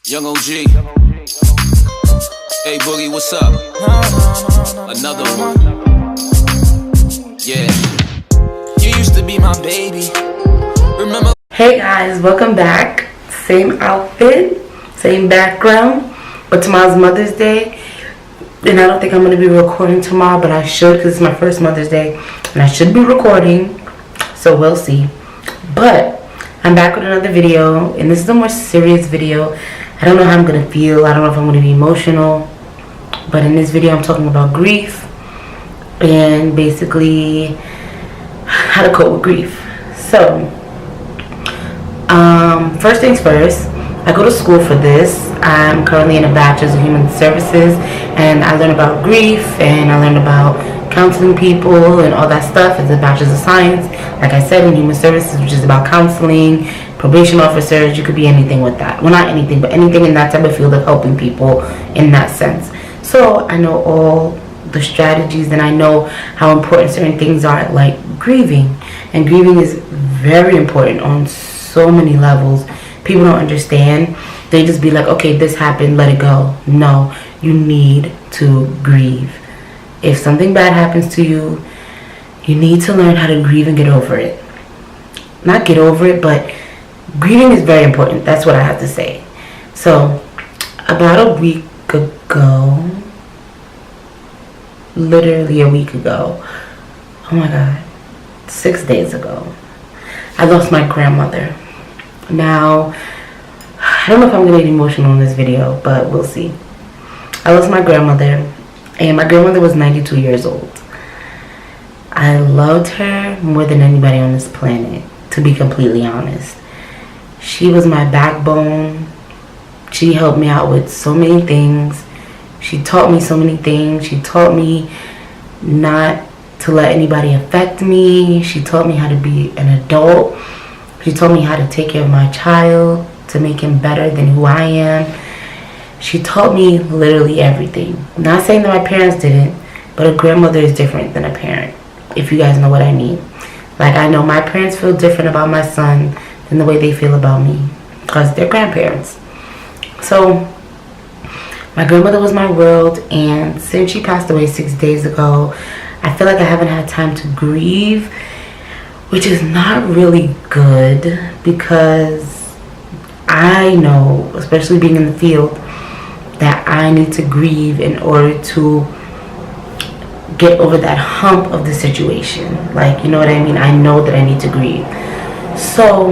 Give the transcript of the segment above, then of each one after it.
Young OG. Hey Boogie, what's up? Another one. Yeah. You used to be my baby. Remember? Hey guys, welcome back. Same outfit, same background, but tomorrow's Mother's Day. And I don't think I'm going to be recording tomorrow, but I should because it's my first Mother's Day. And I should be recording, so we'll see. But I'm back with another video, and this is a more serious video. I don't know how I'm going to feel. I don't know if I'm going to be emotional. But in this video, I'm talking about grief and basically how to cope with grief. So, first things first, I go to school for this. I'm currently in a bachelor's of human services, and I learn about grief and I learn about counseling people and all that stuff. It's a bachelor's of science, like I said, in human services, which is about counseling, probation officers. You could be anything with that. Well, not anything, but anything in that type of field of helping people in that sense. So I know all the strategies, and I know how important certain things are, like grieving. And grieving is very important on so many levels. People don't understand. They just be like, okay, this happened, let it go. No, you need to grieve. If something bad happens to you, you need to learn how to grieve and get over it. Not get over it, but grieving is very important. That's what I have to say. So, about a week ago, literally a week ago, oh my God, 6 days ago, I lost my grandmother. Now, I don't know if I'm going to get emotional in this video, but we'll see. I lost my grandmother, and my grandmother was 92 years old. I loved her more than anybody on this planet, to be completely honest. She was my backbone. She helped me out with so many things. She taught me so many things. She taught me not to let anybody affect me. She taught me how to be an adult. She taught me how to take care of my child, to make him better than who I am. She taught me literally everything. Not saying that my parents didn't, but a grandmother is different than a parent, if you guys know what I mean. Like, I know my parents feel different about my son than the way they feel about me, because they're grandparents. So, my grandmother was my world, and since she passed away 6 days ago, I feel like I haven't had time to grieve, which is not really good, because I know, especially being in the field, that I need to grieve in order to get over that hump of the situation. Like, you know what I mean? I know that I need to grieve. So,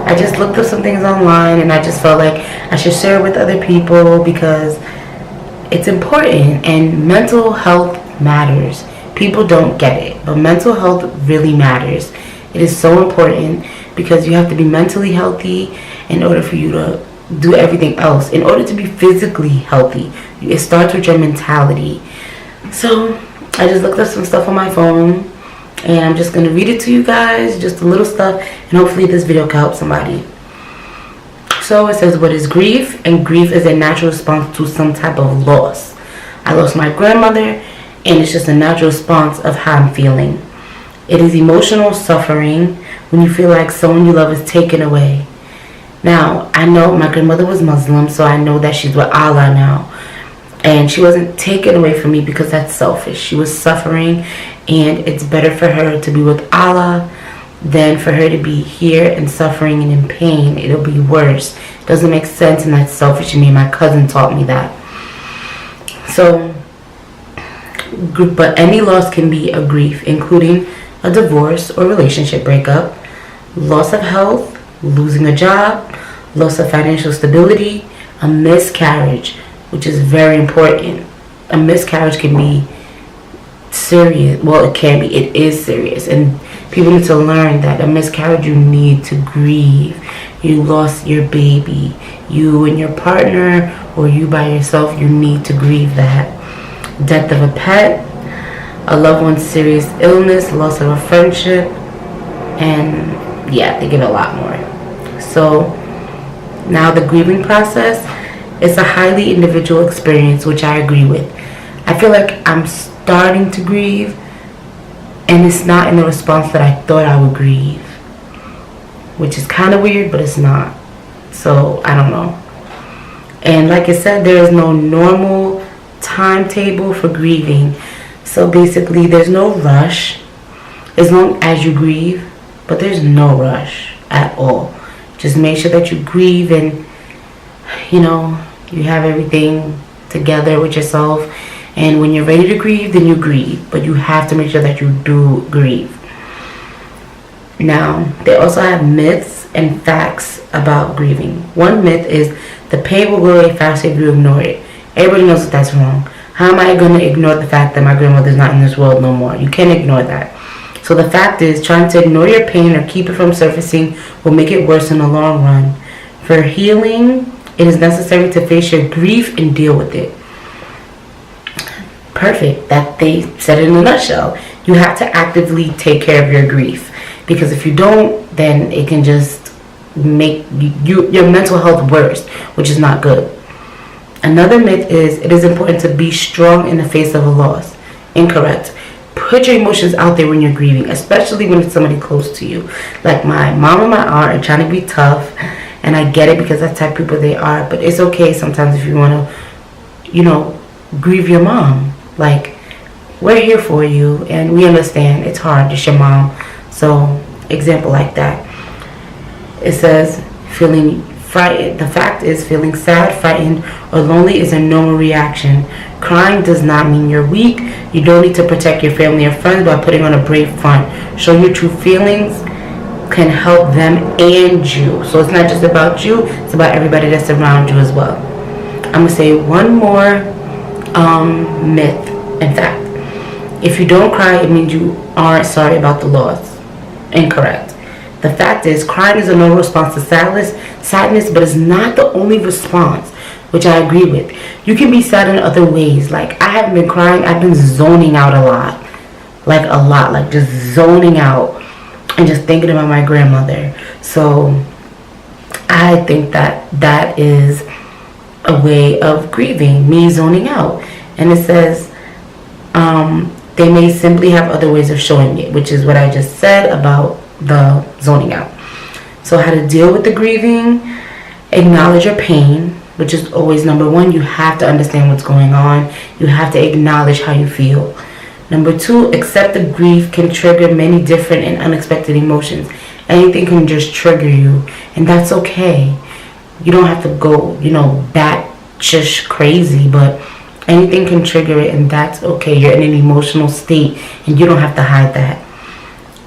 I just looked up some things online, and I just felt like I should share it with other people because it's important, and mental health matters. People don't get it, but mental health really matters. It is so important because you have to be mentally healthy in order for you to do everything else. In order to be physically healthy, it starts with your mentality. So I just looked up some stuff on my phone, and I'm just going to read it to you guys, just a little stuff, and hopefully this video can help somebody. So it says, what is grief? And grief is a natural response to some type of loss. I lost my grandmother, and it's just a natural response of how I'm feeling. It is emotional suffering when you feel like someone you love is taken away. Now, I know my grandmother was Muslim, so I know that she's with Allah now. And she wasn't taken away from me because that's selfish. She was suffering, and it's better for her to be with Allah than for her to be here and suffering and in pain. It'll be worse. It doesn't make sense, and that's selfish to me. My cousin taught me that. So, but any loss can be a grief, including a divorce or relationship breakup, loss of health, losing a job, loss of financial stability, a miscarriage, which is very important. A miscarriage can be serious. Well, it can be. It is serious. And people need to learn that a miscarriage, you need to grieve. You lost your baby. You and your partner, or you by yourself, you need to grieve that. Death of a pet, a loved one's serious illness, loss of a friendship, and yeah, they give a lot more. So now the grieving process is a highly individual experience, which I agree with. I feel like I'm starting to grieve, and it's not in the response that I thought I would grieve, which is kind of weird, but it's not. So I don't know. And like I said, there is no normal timetable for grieving. So basically, there's no rush as long as you grieve, but there's no rush at all. Just make sure that you grieve and, you know, you have everything together with yourself. And when you're ready to grieve, then you grieve. But you have to make sure that you do grieve. Now, they also have myths and facts about grieving. One myth is the pain will go away faster if you ignore it. Everybody knows that that's wrong. How am I going to ignore the fact that my grandmother's not in this world no more? You can't ignore that. So the fact is, trying to ignore your pain or keep it from surfacing will make it worse in the long run. For healing, it is necessary to face your grief and deal with it. Perfect. That they said it in a nutshell. You have to actively take care of your grief. Because if you don't, then it can just make your mental health worse, which is not good. Another myth is it is important to be strong in the face of a loss. Incorrect. Put your emotions out there when you're grieving, especially when it's somebody close to you. Like my mom and my aunt are trying to be tough, and I get it because that's the type of people they are. But it's okay sometimes if you want to, you know, grieve your mom. Like, we're here for you, and we understand it's hard. It's your mom. So, example like that. It says, feeling frightened. The fact is, feeling sad, frightened, or lonely is a normal reaction. Crying does not mean you're weak. You don't need to protect your family or friends by putting on a brave front. Showing your true feelings can help them and you. So it's not just about you, it's about everybody that's around you as well. I'm going to say one more myth and fact. If you don't cry, it means you aren't sorry about the loss. Incorrect. The fact is, crying is a normal response to sadness, but it's not the only response, which I agree with. You can be sad in other ways. Like, I haven't been crying, I've been zoning out a lot. Like just zoning out and just thinking about my grandmother. So, I think that is a way of grieving, me zoning out. And it says, they may simply have other ways of showing it, which is what I just said about the zoning out. So how to deal with the grieving: acknowledge your pain, which is always number one. You have to understand what's going on. You have to acknowledge how you feel. Number two, accept the grief can trigger many different and unexpected emotions. Anything can just trigger you, and that's okay. You don't have to go, bat just crazy, but anything can trigger it, and that's okay. You're in an emotional state, and you don't have to hide that.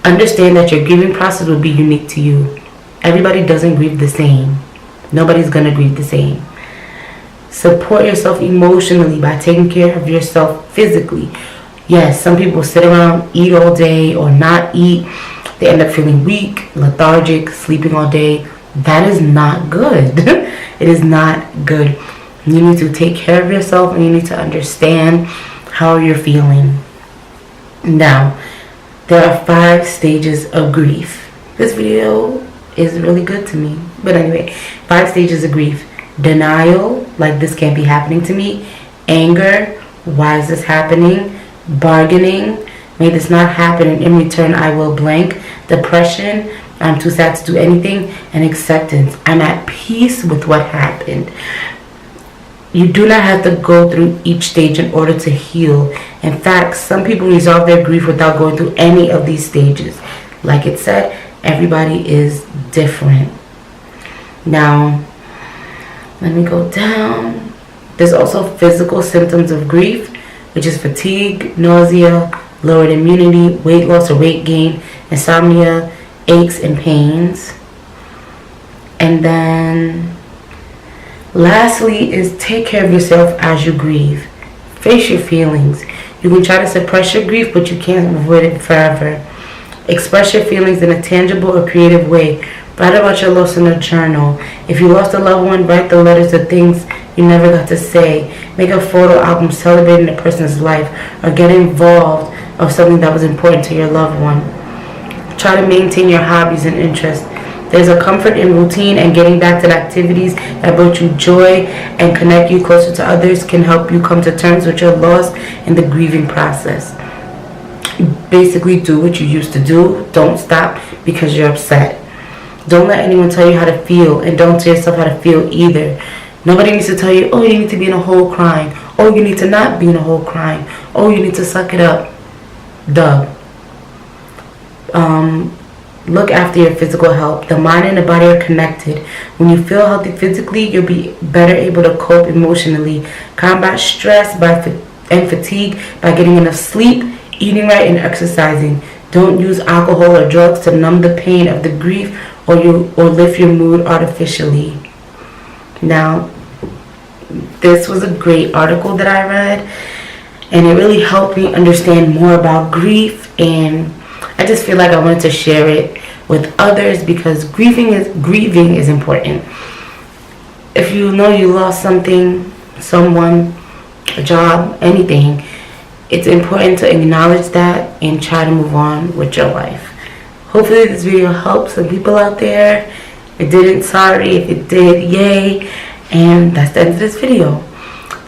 Understand that your grieving process will be unique to you. Everybody doesn't grieve the same. Nobody's gonna grieve the same. Support yourself emotionally by taking care of yourself physically. Yes, some people sit around, eat all day, or not eat. They end up feeling weak, lethargic, sleeping all day. That is not good. It is not good. You need to take care of yourself, and you need to understand how you're feeling. Now, there are 5 stages of grief. This video is really good to me. But anyway, 5 stages of grief. Denial, like this can't be happening to me. Anger, why is this happening? Bargaining, may this not happen, and in return I will blank. Depression, I'm too sad to do anything. And acceptance, I'm at peace with what happened. You do not have to go through each stage in order to heal. In fact, some people resolve their grief without going through any of these stages. Like it said, everybody is different. Now, let me go down. There's also physical symptoms of grief, which is fatigue, nausea, lowered immunity, weight loss or weight gain, insomnia, aches and pains. And then lastly is take care of yourself as you grieve. Face your feelings. You can try to suppress your grief, but you can't avoid it forever. Express your feelings in a tangible or creative way. Write about your loss in a journal. If you lost a loved one, write the letters of things you never got to say. Make a photo album celebrating a person's life, or get involved of something that was important to your loved one. Try to maintain your hobbies and interests. There's a comfort in routine, and getting back to the activities that brought you joy and connect you closer to others can help you come to terms with your loss in the grieving process. Basically, do what you used to do. Don't stop because you're upset. Don't let anyone tell you how to feel, and don't tell yourself how to feel either. Nobody needs to tell you, oh, you need to be in a hole crying. Oh, you need to not be in a hole crying. Oh, you need to suck it up. Duh. Look after your physical health. The mind and the body are connected. When you feel healthy physically, you'll be better able to cope emotionally. Combat stress and fatigue by getting enough sleep, eating right, and exercising. Don't use alcohol or drugs to numb the pain of the grief or lift your mood artificially. Now, this was a great article that I read, and it really helped me understand more about grief, and I just feel like I wanted to share it with others because grieving is important. If you know you lost something, someone, a job, anything, it's important to acknowledge that and try to move on with your life. Hopefully this video helps some people out there. If it didn't, sorry. If it did, yay. And that's the end of this video.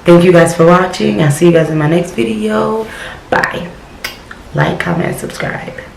Thank you guys for watching. I'll see you guys in my next video. Bye. Like, comment, and subscribe.